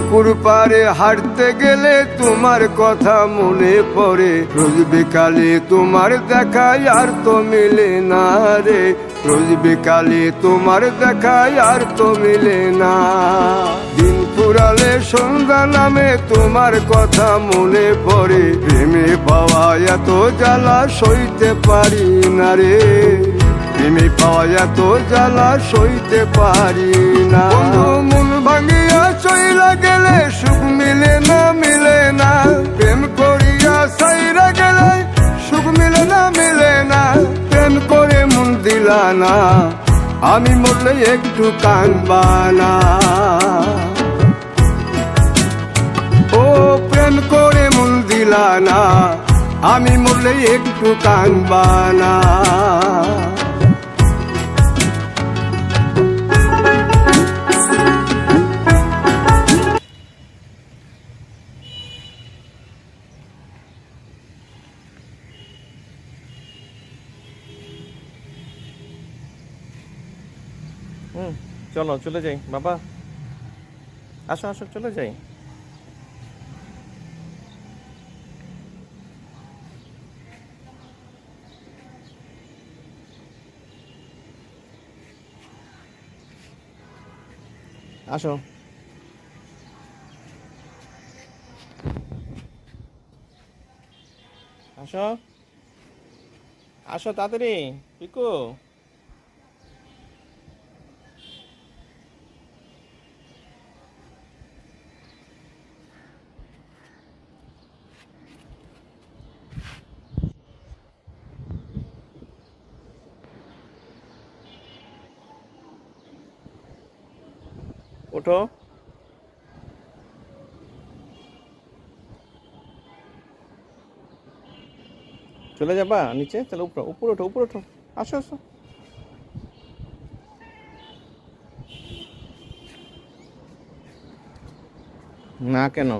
পুকুর পাড়ে হাঁটতে গেলে তোমার কথা মনে পড়ে, রোজ বিকালে তোমার দেখায় আর তো মিলে না রে, রোজ বিকালে তোমার দেখায় আর তো মিলে না। দিন ফুরালে সন্ধ্যা নামে তোমার কথা মনে পড়ে, প্রেমে পাওয়া এত জ্বালা সইতে পারি না রে, প্রেমে পাওয়া এত জ্বালা সইতে পারি না। মন ভাঙিয়া চইলা গেলে সুখ মিলে না, মিলে না, প্রেম করিয়া সাইরা গেলে সুখ মিলে না, মিলে না, প্রেম করে মন দিলা না, আমি মরলে একটু কাঁদবা না। ও প্রেম করে মন দিলা না, আমি মরলে একটু কাঁদবা না। চলো চলে যাই বাবা, আসো আসো চলে যাই। আসো আসো আসো তাড়াতাড়ি পিকু। ওঠো, চলে যাবা নিচে? চলো উপরে, উপরে ওঠো, উপরে ওঠো, আসো আসো। না কেন?